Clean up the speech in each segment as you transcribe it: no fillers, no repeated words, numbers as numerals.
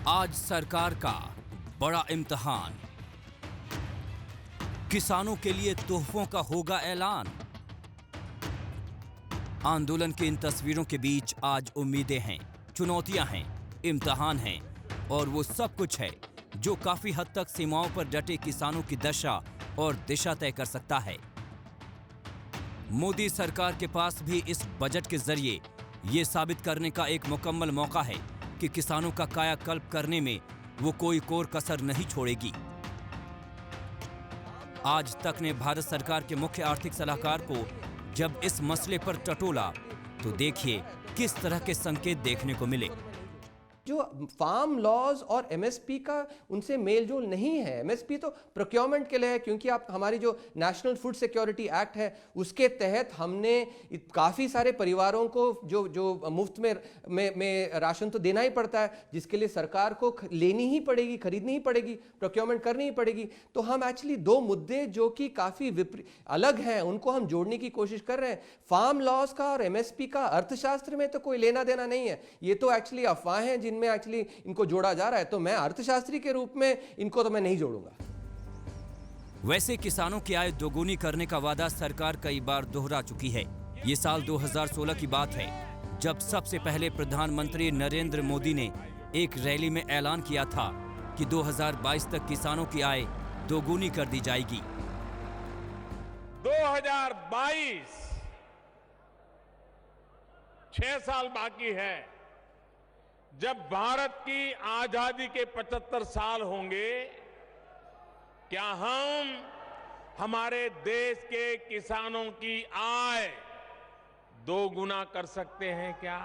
आज सरकार का बड़ा इम्तिहान, किसानों के लिए तोहफों का होगा ऐलान। आंदोलन की इन तस्वीरों के बीच आज उम्मीदें हैं, चुनौतियां हैं, इम्तिहान हैं और वो सब कुछ है जो काफी हद तक सीमाओं पर डटे किसानों की दशा और दिशा तय कर सकता है। मोदी सरकार के पास भी इस बजट के जरिए ये साबित करने का एक मुकम्मल मौका है कि किसानों का कायाकल्प करने में वो कोई कोर कसर नहीं छोड़ेगी। आज तक ने भारत सरकार के मुख्य आर्थिक सलाहकार को जब इस मसले पर टटोला तो देखिए किस तरह के संकेत देखने को मिले। जो फार्म लॉज और एमएसपी का उनसे मेलजोल नहीं है। एमएसपी तो प्रोक्योरमेंट के लिए है, क्योंकि आप हमारी जो नेशनल फूड सिक्योरिटी एक्ट है उसके तहत हमने काफ़ी सारे परिवारों को जो मुफ्त में राशन तो देना ही पड़ता है, जिसके लिए सरकार को लेनी ही पड़ेगी, खरीदनी ही पड़ेगी, प्रोक्योरमेंट करनी ही पड़ेगी। तो हम एक्चुअली दो मुद्दे जो कि काफ़ी अलग हैं उनको हम जोड़ने की कोशिश कर रहे हैं। फार्म लॉज का और एमएसपी का अर्थशास्त्र में तो कोई लेना देना नहीं है, ये तो एक्चुअली अफवाहें हैं जिनमें एक्चुअली इनको जोड़ा जा रहा है। तो मैं अर्थशास्त्री के रूप में इनको तो मैं नहीं जोड़ूंगा। वैसे किसानों की आय दोगुनी करने का वादा सरकार कई बार दोहरा चुकी है। ये साल 2016 की बात है जब सबसे पहले प्रधानमंत्री नरेंद्र मोदी ने एक रैली में ऐलान किया था कि 2022 तक किसानों की आय दोगुनी कर दी जाएगी। 2022 6 साल बाकी है। जब भारत की आजादी के 75 साल होंगे, क्या हम हमारे देश के किसानों की आय दोगुना कर सकते हैं क्या?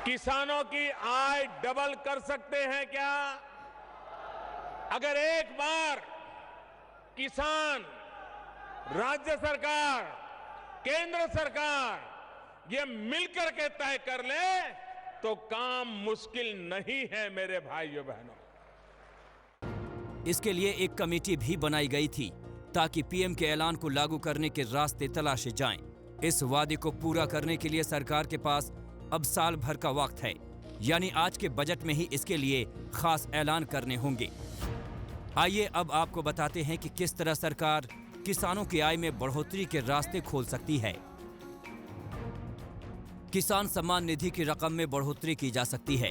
किसानों की आय डबल कर सकते हैं क्या? अगर एक बार किसान, राज्य सरकार, केंद्र सरकार ये मिलकर के तय कर ले तो काम मुश्किल नहीं है मेरे भाइयों बहनों। इसके लिए एक कमेटी भी बनाई गई थी ताकि पीएम के ऐलान को लागू करने के रास्ते तलाशे जाएं। इस वादे को पूरा करने के लिए सरकार के पास अब साल भर का वक्त है, यानी आज के बजट में ही इसके लिए खास ऐलान करने होंगे। आइए अब आपको बताते हैं कि किस तरह सरकार किसानों की आय में बढ़ोतरी के रास्ते खोल सकती है। किसान सम्मान निधि की रकम में बढ़ोतरी की जा सकती है।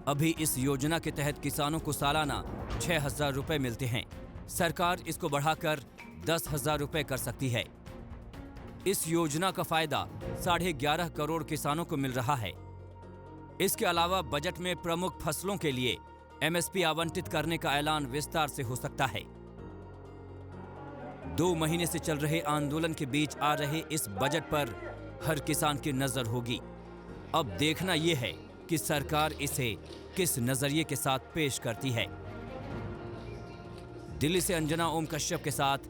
अभी इस योजना के तहत किसानों को सालाना 6,000 रुपए मिलते हैं। सरकार इसको बढ़ाकर 10,000 रुपए कर सकती है। इस योजना का फायदा 11.5 करोड़ किसानों को मिल रहा है। इसके अलावा बजट में प्रमुख फसलों के लिए एमएसपी आवंटित करने का ऐलान विस्तार से हो सकता है। 2 महीने से चल रहे आंदोलन के बीच आ रहे इस बजट पर हर किसान की नजर होगी। अब देखना यह है कि सरकार इसे किस नजरिए के साथ पेश करती है। दिल्ली से अंजना ओम कश्यप के साथ